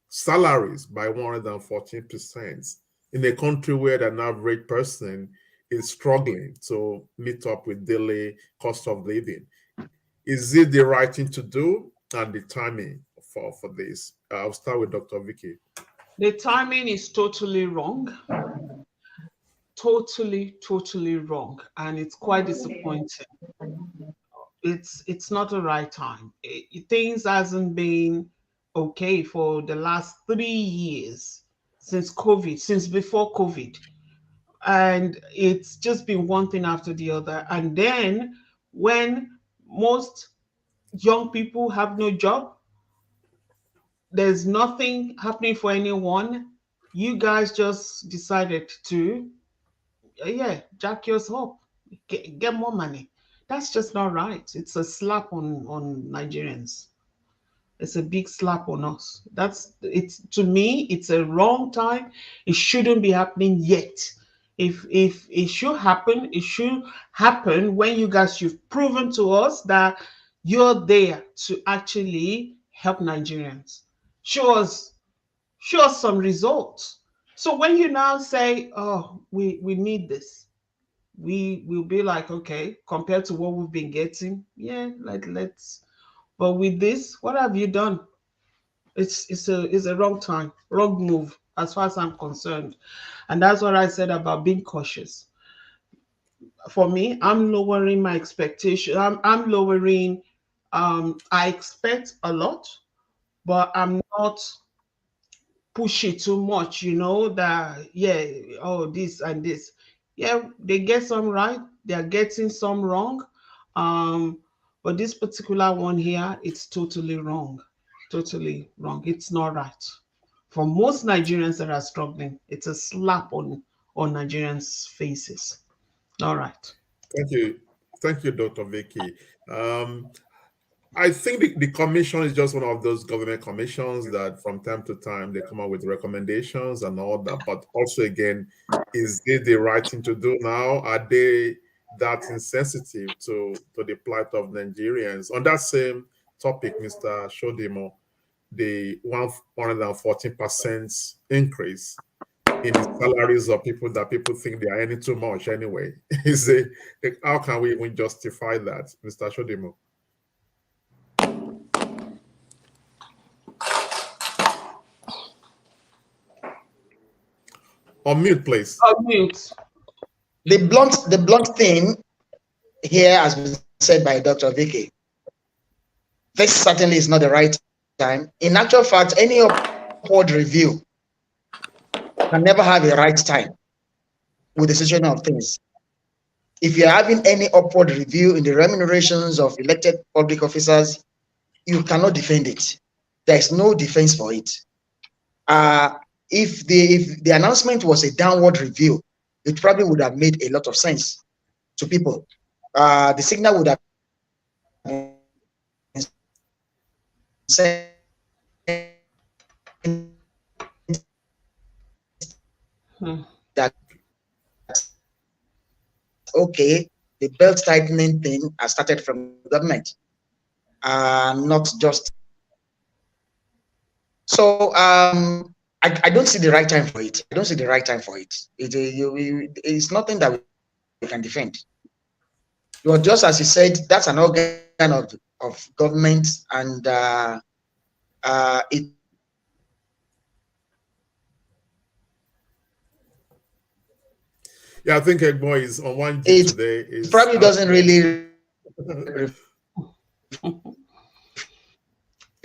salaries by 114% in a country where an average person is struggling to meet up with daily cost of living? Is it the right thing to do, and the timing for this? I'll start with Dr. Vicky. The timing is totally wrong. Totally wrong. And it's quite disappointing. It's not the right time. Things hasn't been okay for the last 3 years since before COVID. And it's just been one thing after the other. And then when most young people have no job, there's nothing happening for anyone, you guys just decided to jack yours up, get more money. That's just not right. It's a slap on Nigerians. It's a big slap on us. To me, it's a wrong time. It shouldn't be happening yet. If it should happen, it should happen when you've proven to us that you're there to actually help Nigerians. Show us some results. So when you now say, oh, we need this, we will be like, okay, compared to what we've been getting, let's. But with this, what have you done? It's a wrong time, wrong move, as far as I'm concerned. And that's what I said about being cautious. For me, I'm lowering my expectation. I'm lowering. I expect a lot, but I'm not push it too much, that, yeah, oh, this and this. Yeah, they get some right, they are getting some wrong. But this particular one here, it's totally wrong. Totally wrong. It's not right. For most Nigerians that are struggling, it's a slap on Nigerians' faces. All right. Thank you, Dr. Vicky. I think the commission is just one of those government commissions that from time to time they come up with recommendations and all that. But also, again, is it the right thing to do now? Are they that insensitive to the plight of Nigerians? On that same topic, Mr. Shodimo, the 114% increase in the salaries of people that people think they are earning too much anyway. How can we even justify that, Mr. Shodimo? On mute, please. On mute. The blunt thing here has been said by Dr. Vicky. This certainly is not the right time. In actual fact, any upward review can never have a right time with the situation of things. If you're having any upward review in the remunerations of elected public officers, you cannot defend it. There is no defense for it. If the announcement was a downward review, it probably would have made a lot of sense to people. The signal would have been sent that, okay, the belt tightening thing has started from government, not just. So I don't see the right time for it. I don't see the right time for it. It's nothing that we can defend. But just as you said, that's an organ of government, and it. Yeah, I think Egbo is on 1G today. It probably doesn't really.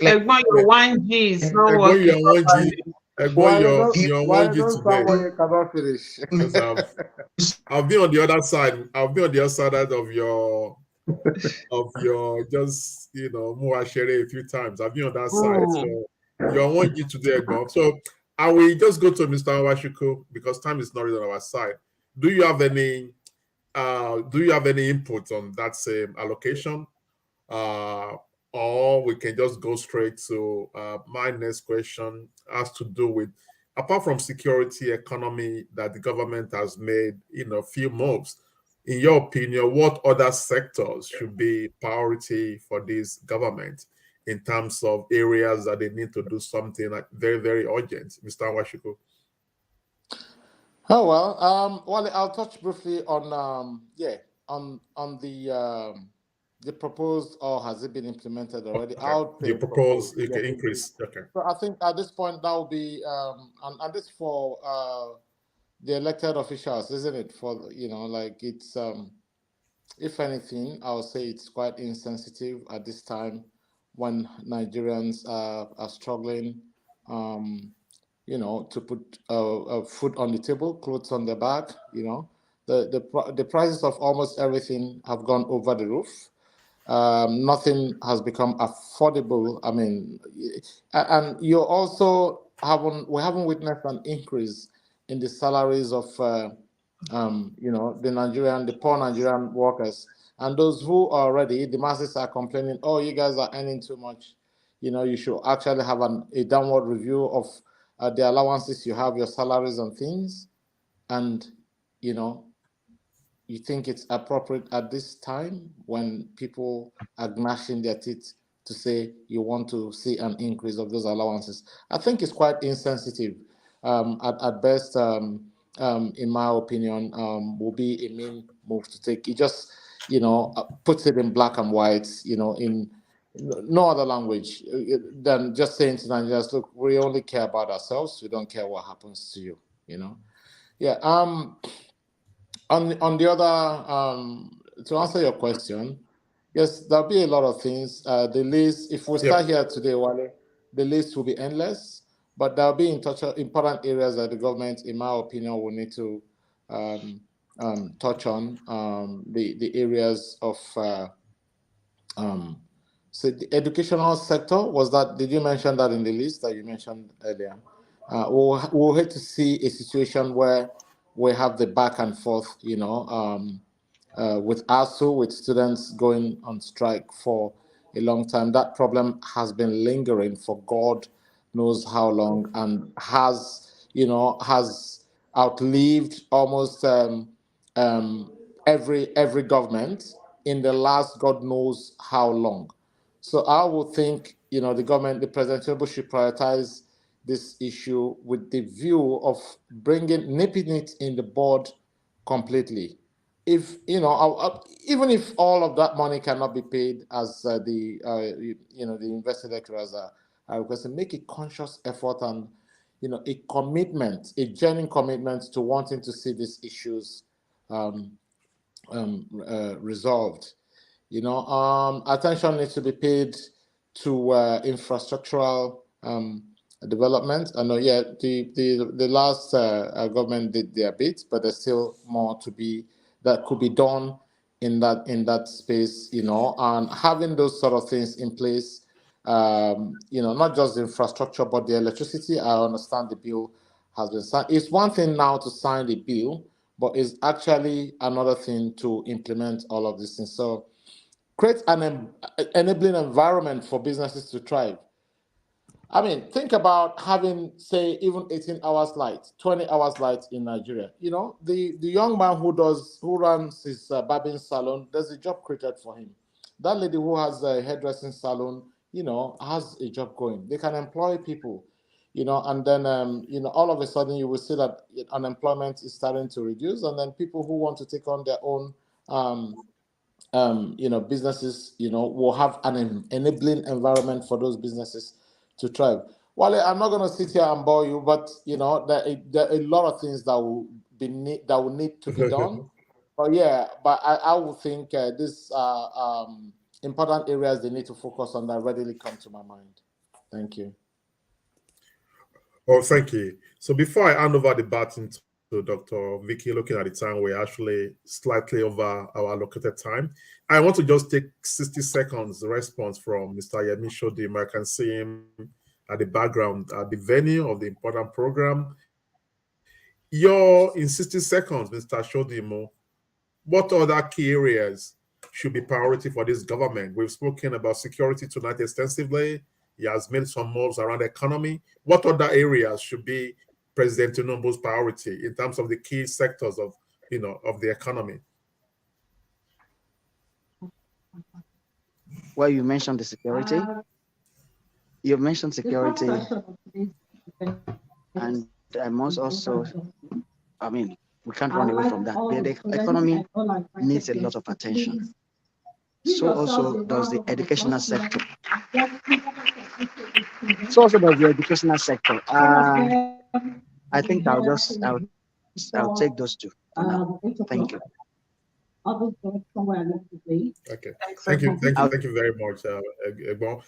Egbo, your 1G is not working. Egbo, you're on 1G today. Cannot finish. I'll be on the other side. I'll be on the other side of your just Muashere a few times. I've been on that side. So you're on 1G today, Egbo. So I will just go to Mr. Awashiku because time is not really on our side. Do you have any input on that same allocation? Or we can just go straight to my next question has to do with, apart from security, economy, that the government has made, few moves. In your opinion, what other sectors should be priority for this government in terms of areas that they need to do something like very, very urgent? Mr. Awashiku. Oh well, I'll touch briefly on the proposed, or has it been implemented already? Okay. The proposed increase. Okay. So I think at this point that will be and this for the elected officials, isn't it? For it's if anything, I would say it's quite insensitive at this time when Nigerians are struggling. To put food on the table, clothes on their back. The prices of almost everything have gone over the roof. Nothing has become affordable. I mean, and we haven't witnessed an increase in the salaries of the poor Nigerian workers, and those who are already, the masses are complaining, oh, you guys are earning too much. You should actually have a downward review of the allowances you have, your salaries and things, and you think it's appropriate at this time when people are gnashing their teeth to say you want to see an increase of those allowances? I think it's quite insensitive. At best, in my opinion, will be a mean move to take. It just puts it in black and white, in no other language than just saying to Nigerians, look, we only care about ourselves. We don't care what happens to you, Yeah. On the other, to answer your question, yes, there'll be a lot of things. The list, if we start here today, Wale, the list will be endless. But there'll be important areas that the government, in my opinion, will need to touch on. The areas of so the educational sector, was that, did you mention that in the list that you mentioned earlier? We'll hate to see a situation where we have the back and forth, with ASU, with students going on strike for a long time. That problem has been lingering for God knows how long, and has outlived almost every government in the last God knows how long. So I would think, the government, the President Tinubu, should prioritize this issue with the view of nipping it in the bud completely. If even if all of that money cannot be paid as the invested lecturers are requesting, make a conscious effort and a commitment, a genuine commitment to wanting to see these issues resolved. Attention needs to be paid to infrastructural development. I know, yeah, the last government did their bit, but there's still more that could be done in that space. And having those sort of things in place. Not just the infrastructure, but the electricity. I understand the bill has been signed. It's one thing now to sign the bill, but it's actually another thing to implement all of these things. So create an enabling environment for businesses to thrive. I mean, think about having, say, even 18 hours light, 20 hours light in Nigeria. The young man who runs his barbing salon, there's a job created for him. That lady who has a hairdressing salon, has a job going. They can employ people, and then, all of a sudden you will see that unemployment is starting to reduce, and then people who want to take on their own businesses, will have an enabling environment for those businesses to thrive. Wale, I'm not going to sit here and bore you, but there are a lot of things that will need to be done. But I would think these are important areas they need to focus on that readily come to my mind. Thank you. Oh, thank you. So before I hand over the baton to Dr. Vicky, looking at the time, we're actually slightly over our allocated time. I want to just take 60 seconds response from Mr. Yemi Shodim. I can see him at the background, at the venue of the important program. In 60 seconds, Mr. Shodim, what other key areas should be priority for this government? We've spoken about security tonight extensively. He has made some moves around the economy. What other areas should be President Tinubu's priority in terms of the key sectors of the economy? Well, you mentioned the security. You've mentioned security, and I must also, we can't run away from that. The economy needs a lot of attention. So also does the educational sector. I think I'll take those two for now. Thank you. Okay. Thank you very much, Egbon.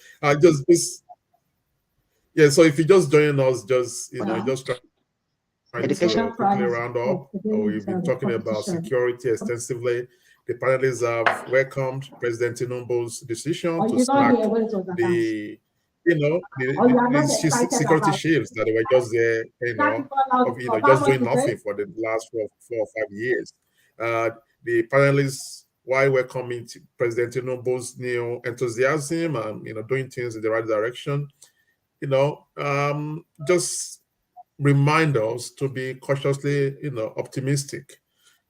So if you just join us, just trying to quickly round up. We've been talking about security extensively. The panelists have welcomed President Tinubu's decision to slack the security chiefs that were just there, just doing nothing for the last 4 or 5 years. The panelists, while welcoming President Tinubu's new enthusiasm and doing things in the right direction, just remind us to be cautiously, optimistic,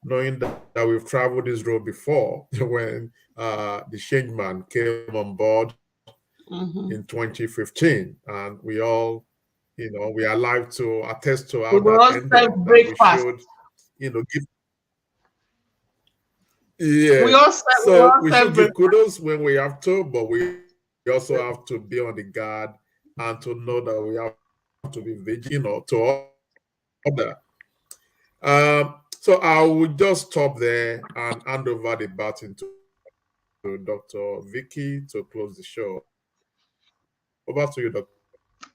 knowing that we've traveled this road before when the change man came on board in 2015, and we all, we are alive to attest to how that ended. That we should, give. Yeah. We should give kudos when we have to, but we also have to be on the guard and to know that we have to be vigilant to order. So I will just stop there and hand over the baton to Dr. Vicky to close the show. Over to you, Dr.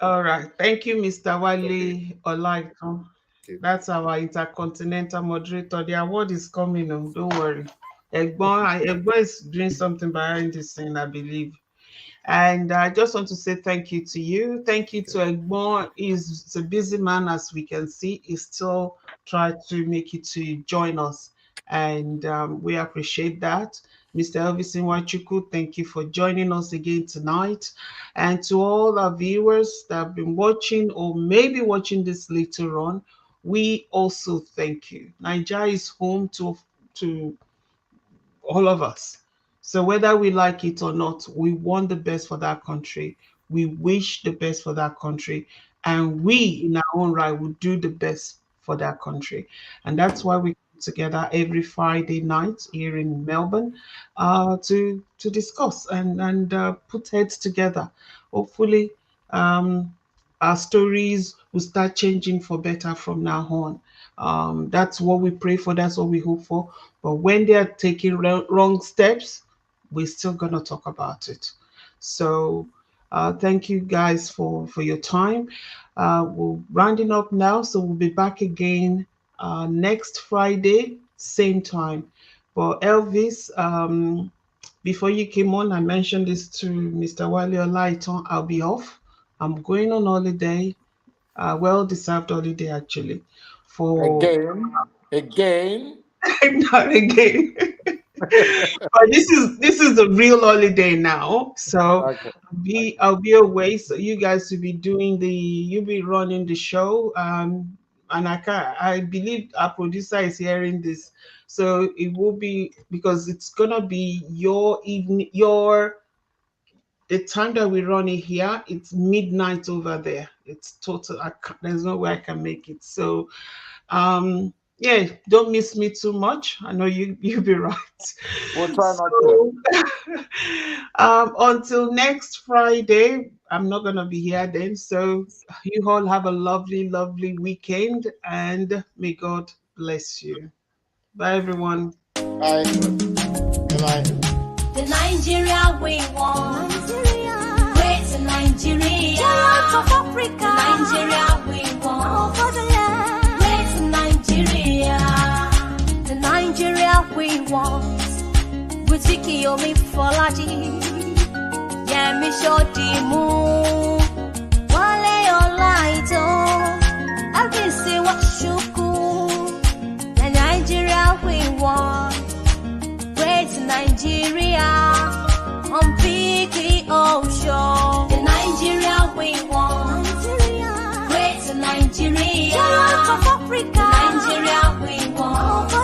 All right. Thank you, Mr. Okay. Wale Olaitan. Okay. That's our intercontinental moderator. The award is coming on. Don't worry. Egbon is doing something behind the scene, I believe. And I just want to say thank you to you. Thank you to Egbon. He's a busy man, as we can see. He still tried to make it to join us. And we appreciate that. Mr. Elvis Wachuku, thank you for joining us again tonight. And to all our viewers that have been watching or maybe watching this later on, we also thank you. Nigeria is home to all of us. So whether we like it or not, we want the best for that country. We wish the best for that country. And we, in our own right, will do the best for that country. And that's why we come together every Friday night here in Melbourne to discuss and put heads together. Hopefully, our stories will start changing for better from now on. That's what we pray for. That's what we hope for. But when they are taking wrong steps, we're still going to talk about it. So thank you guys for your time. We're rounding up now. So we'll be back again next Friday, same time. But Elvis, before you came on, I mentioned this to Mr. Wale Olaitan. I'll be off. I'm going on holiday, well-deserved holiday actually. Again. Not again. But this is the real holiday now. So Okay. I'll be away. So you guys will be you'll be running the show. And I believe our producer is hearing this. So it will be, because it's gonna be your evening, the time that we run it here, it's midnight over there. It's total. There's no way I can make it. So yeah, don't miss me too much. I know you'll be right. We'll try not to. Until next Friday, I'm not gonna be here then. So you all have a lovely, lovely weekend, and may God bless you. Bye, everyone. Bye. Good night. The Nigeria we want. Great Nigeria. Giant of Africa. Nigeria we want. Great Nigeria. The Nigeria we want. With Kiyomi Folaji. Yemi Shodimu. Wale Olaitan. Elvis Wachuku. The Nigeria we want. Great Nigeria, on Big Ocean. The Nigeria we want. Great Nigeria, Giant of Africa. Nigeria